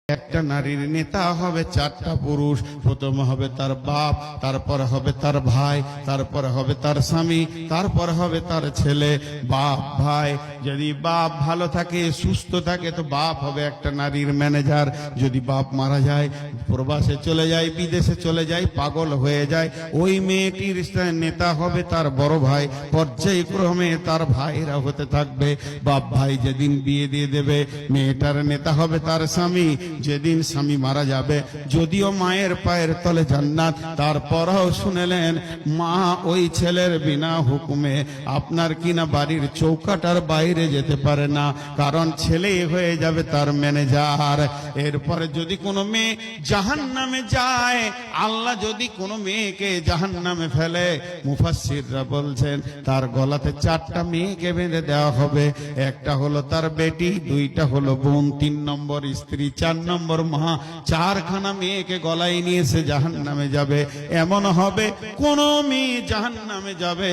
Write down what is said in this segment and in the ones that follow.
একটা নারীর নেতা হবে চারটা পুরুষ। প্রথম হবে তার বাপ, তারপরে হবে তার ভাই, তারপরে হবে তার স্বামী, তারপরে হবে তার ছেলে। বাপ ভাই, যদি বাপ ভালো থাকে সুস্থ থাকে তো বাপ হবে একটা নারীর ম্যানেজার। যদি বাপ মারা যায়, প্রবাসে চলে যায়, বিদেশে চলে যায়, পাগল হয়ে যায়, ওই মেয়েটির নেতা হবে তার বড় ভাই। পর্যায়ক্রমে তার ভাইরা হতে থাকবে। বাপ ভাই যেদিন বিয়ে দিয়ে দেবে, মেয়েটার নেতা হবে তার স্বামী। যেদিন স্বামী মারা যাবে, যদিও মায়ের পায়ের তলে জান্নাত, তারপরও শুনেলেন মা ওই ছেলের বিনা হুকুমে আপনার কিনা বাড়ির চৌকাটার বাইরে যেতে পারে না, কারণ ছেলেই হয়ে যাবে তার ম্যানেজার। এরপরে যদি কোনো মেয়ে জাহান্নামে যায়, আল্লাহ যদি কোনো মেয়েকে জাহান্নামে ফেলে, মুফাসসিররা বলছেন তার গলাতে চারটা মেয়েকে বেঁধে দেওয়া হবে। একটা হলো তার বেটি, দুইটা হলো বোন, 3 নম্বর স্ত্রী, 4 নম্বর মা। চারখানা মেয়েকে গলায় নিয়েছে জাহান্নামে যাবে। এমন হবে কোন মেয়ে জাহান্নামে যাবে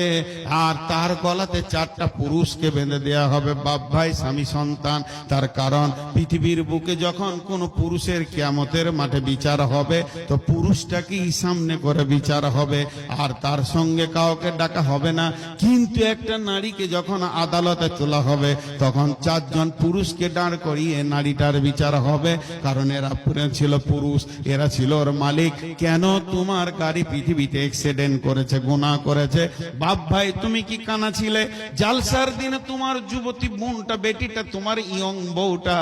আর তার গলাতে চারটা পুরুষকে বেঁধে দেওয়া হবে, বাপ ভাই স্বামী সন্তান। তার কারণ পৃথিবীর বুকে যখন কোন পুরুষের কিয়ামতের মাঠে বিচার হবে, তো পুরুষটাকেই সামনে করে বিচার হবে, আর তার সঙ্গে কাউকে ডাকা হবে না। কিন্তু একটা নারীকে যখন আদালতে তোলা হবে, তখন 4 জন পুরুষকে দাঁড় করিয়ে নারীটার বিচার হবে, কারণ এরা ছিল পুরুষ, এরা ছিল ওর মালিক। কেন তোমার গাড়ি পৃথিবীতে অ্যাক্সিডেন্ট করেছে, গুনাহ করেছে? বাপ ভাই তুমি কি কানা ছিলে? জালসার দিনে তোমার যুবতী বোনটা, বেটিটা, তোমার ইয়ং বউটা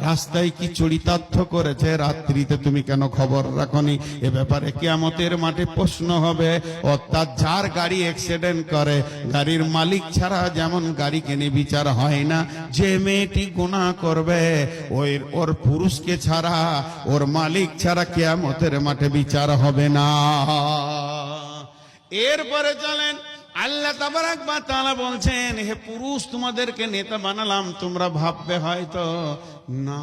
রাস্তায় কি চরিতার্থ করেছে, রাত্রিতে তুমি কেন খবর রাখনি? এ ব্যাপারে কিয়ামতের মাঠে প্রশ্ন হবে। অর্থাৎ যার গাড়ি অ্যাক্সিডেন্ট করে, গাড়ির মালিক ছাড়া যেমন গাড়ি কিনে বিচার হয় না, যে মেয়েটি গুনাহ করবে ওর পুরুষকে ছাড়া, ওর মালিক ছাড়া কিয়ামতের মাঠে বিচার হবে না। এরপরে চলেন, আল্লাহ তাবারাক ওয়া তাআলা বলছেন, হে পুরুষ তোমাদেরকে নেতা বানালাম। তোমরা ভাববে হয়তো না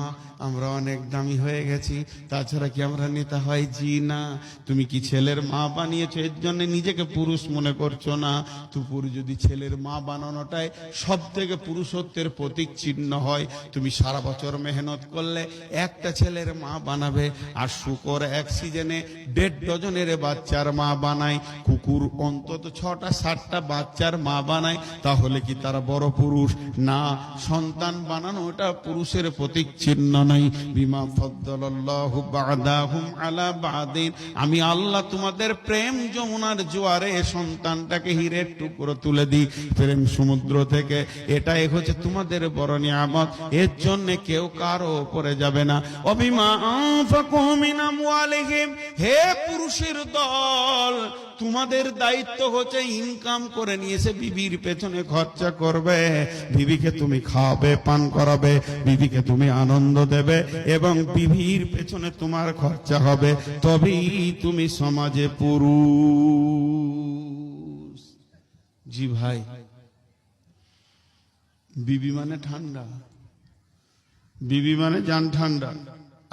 আমরা অনেক দামি হয়ে গেছি, তাছাড়া কি আমরা নেতা হয়? জি না। তুমি কি ছেলের মা বানিয়েছো, এর জন্য নিজেকে পুরুষ মনে করছো না? তুপুর যদি ছেলের মা বানানোটাই সব থেকে পুরুষত্বের প্রতীক চিহ্ন হয়, তুমি সারা বছর মেহনত করলে একটা ছেলের মা বানাবে। আর শুকর এক সিজনে 1.5 ডজনের বাচ্চার মা বানায়, কুকুর অন্তত 6টা 7টা বাচ্চার মা বানায়, তাহলে কি তারা বড় পুরুষ? না, সন্তান বানানো এটা পুরুষের প্রতীক চিহ্ন নাই। বিমা ফাদ্দালাল্লাহু বা'দাহুম আলা বা'দিন, আমি আল্লাহ তোমাদের প্রেম যমুনার জোয়ারে সন্তানটাকে হীরের টুকরো তুলে দিই প্রেম সমুদ্র থেকে। এটাই হচ্ছে তোমাদের বড় নিয়ামত, এর জন্য কেউ কারো উপরে যাবে না। অবিমা আনফাকু মিন আমওয়ালিহিম, হে পুরুষের দল, তোমাদের দায়িত্ব হচ্ছে ইনকাম করে নিয়েছে বিবির পেছনে খরচা করবে, বিবিকে তুমি খাওয়াবে, পান করাবে, বিবিকে তুমি আনন্দ দেবে, এবং বিবির পেছনে তোমার খরচা হবে, তবেই তুমি সমাজে পুরুষ। জি ভাই, বিবি মানে ঠান্ডা, বিবি মানে জান ঠান্ডা,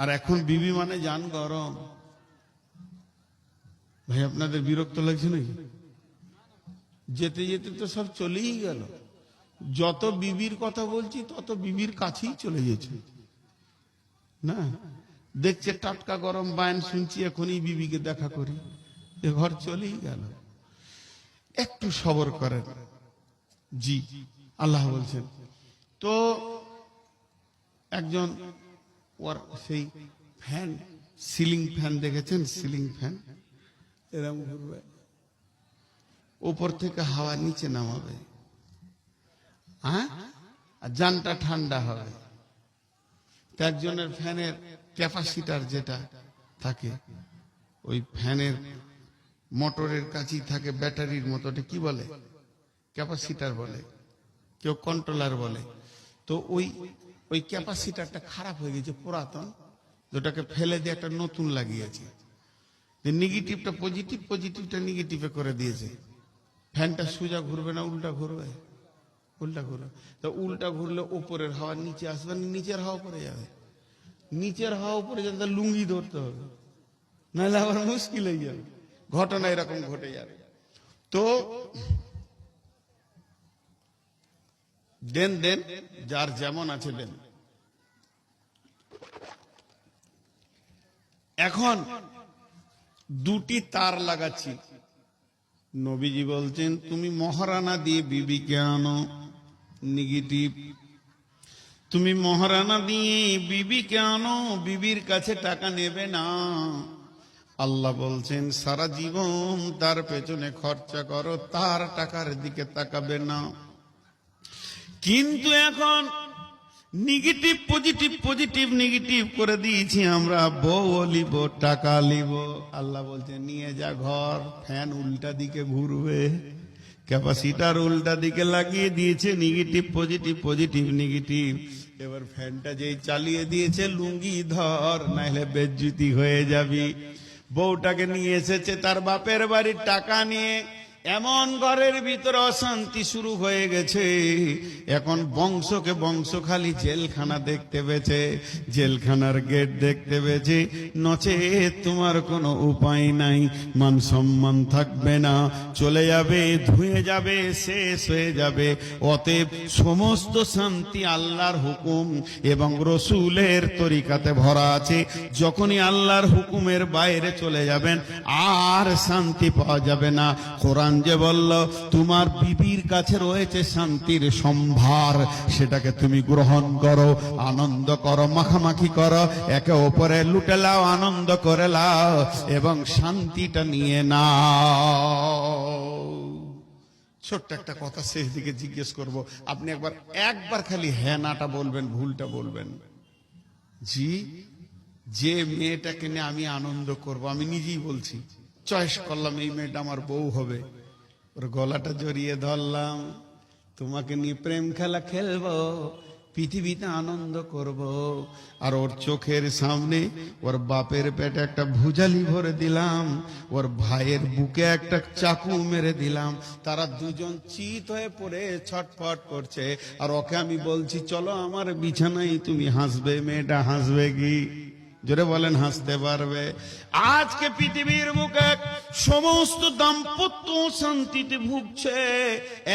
আর এখন বিবি মানে জান গরম। ভাই আপনাদের বিরক্ত লাগছে নাকি? যেতে যেতে তো সব চলেই গেল। যত বিবির কথা বলছি তত বিবির কাছেই চলে গেছে না। দেখছে টাটকা গরম বায়ান শুনছি, এখনই বিবিকে দেখা করি, এ ঘর চলেই গেল। একটু সবর করেন। জি, আল্লাহ বলছেন তো একজন ওর সেই ফ্যান, সিলিং ফ্যান দেখেছেন? সিলিং ফ্যান এরকম ঘুরবে, উপর থেকে হাওয়া নিচে নামাবে, হ্যাঁ, আর জানটা ঠান্ডা হবে। একজনের ফ্যানের ক্যাপাসিটার যেটা থাকে, ওই ফ্যানের মোটরের কাছেই থাকে ব্যাটারির মতো, ওটা কি বলে? ক্যাপাসিটার বলে, কেউ কন্ট্রোলার বলে। তো ওই ক্যাপাসিটারটা খারাপ হয়ে গেছে, পুরাতন, যেটাকে ফেলে দিয়ে একটা নতুন লাগিয়েছে। নেগেটিভটা পজিটিভ, পজিটিভটা নেগেটিভে করে দিয়েছে। ফ্যানটা সোজা ঘুরবে না, উল্টা ঘুরবে, উল্টা ঘুরবে। তো উল্টা ঘুরলে উপরের হাওয়া নিচে আসবে, নিচের হাওয়া পড়ে যাবে। নিচের হাওয়া উপরে যাবে, তার লুঙ্গি ধরতে হবে, নাহলে আবার মুশকিল হয়ে যাবে। ঘটনা এরকম ঘটে যাবে। তো দেন দেন, যার যেমন আছে দেন। এখন দুটি তার লাগাচ্ছি। নবীজি বলছেন তুমি মহারানা দিয়ে বিবিকে আনো, নেগেটিভ। তুমি মহারানা দিয়ে বিবিকে আনো, বিবির কাছে টাকা নেবে না। আল্লাহ বলছেন সারা জীবন তার পেছনে খরচা করো, তার টাকার দিকে তাকাবে না। কিন্তু এখন নেগেটিভ পজিটিভ, পজিটিভ নেগেটিভ করে দিয়েছি আমরা। বউ লিব, টাকা লিব। আল্লাহ বলছেন নিয়ে যা ঘর, ফ্যান উল্টা দিকে ঘুরবে, ক্যাপাসিটার উল্টা দিকে লাগিয়ে দিয়েছে। Negative positive, positive negative. এবার ফ্যানটা যেই চালিয়ে দিয়েছে, লুঙ্গি ধর, নাহলে বেজ্জুতি হয়ে যাবি। বউটাকে নিয়ে এসেছে তার বাপের বাড়ির টাকা নিয়ে, এমন ঘরের ভিতরে অশান্তি শুরু হয়ে গেছে। এখন বংশকে বংশ খালি জেলখানা দেখতে পেয়েছে, জেলখানার গেট দেখতে পেয়েছে। নচে তোমার কোনো উপায় নাই, মান সম্মান থাকবে না, চলে যাবে, ধুয়ে যাবে, শেষ হয়ে যাবে। অতএব সমস্ত শান্তি আল্লাহর হুকুম এবং রসুলের তরিকাতে ভরা আছে। যখনই আল্লাহর হুকুমের বাইরে চলে যাবেন আর শান্তি পাওয়া যাবে না। কোরআন যে বলল তোমার বিবির কাছে রয়েছে শান্তির সম্ভার, সেটাকে তুমি গ্রহণ করো, আনন্দ করো, মাখামাখি করো, একে অপরে লুটে লাও, আনন্দ করে লাও এবং শান্তিটা নিয়ে নাও। ছোট্ট একটা কথা শেষ দিকে জিজ্ঞেস করব, আপনি একবার খালি হ্যাঁ নাটা বলবেন, ভুলটা বলবেন। জি, যে মেয়েটাকে নিয়ে আমি আনন্দ করব, আমি নিজেই বলছি, চয়েস করলাম এই মেয়েটা আমার বউ হবে, ওর গলাটা জড়িয়ে ধরলাম, তোমাকে নিয়ে প্রেম খেলা খেলবো, পৃথিবীতে আনন্দ করব। আর ওর চোখের সামনে ওর বাপের পেটে একটা ভুজালি ভরে দিলাম, ওর ভাইয়ের বুকে একটা চাকু মেরে দিলাম, তারা দুজন চিত হয়ে পড়ে ছটফট করছে। আর ওকে আমি বলছি চলো আমার বিছানায়, তুমি হাসবে। মেয়েটা হাসবে কি? জোরে বলেন, হাসতে পারবে? আজকে পৃথিবীর বুকে সমস্ত দাম্পত্য শান্তিতে ভুগছে।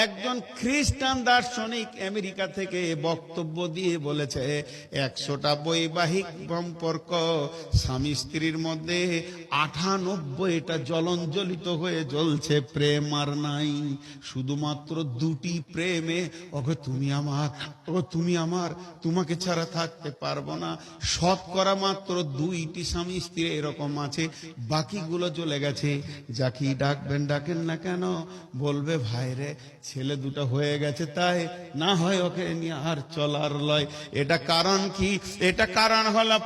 একজন খ্রিস্টান দার্শনিক আমেরিকা থেকে বক্তব্য দিয়ে বলেছে 100টা বৈবাহিক সম্পর্ক স্বামী স্ত্রীর মধ্যে 98টা জ্বলঞ্জলিত হয়ে জ্বলছে, প্রেম আর নাই। শুধুমাত্র 2টি প্রেমে, ওকে তুমি আমার, ও তুমি আমার, তোমাকে ছাড়া থাকতে পারবো না। শতকরা মাত্র 2টি স্বামী স্ত্রী এরকম আছে, বাকিগুলো চলে গেছে। যাকে ডাকবেন ডাকেন না কেন, বলবে ভাইরে ছেলে দুটো হয়ে গেছে, তাই না হয় ওকে নিয়ে আর চলার লয়। এটা কারণ কি? এটা কারণ হলো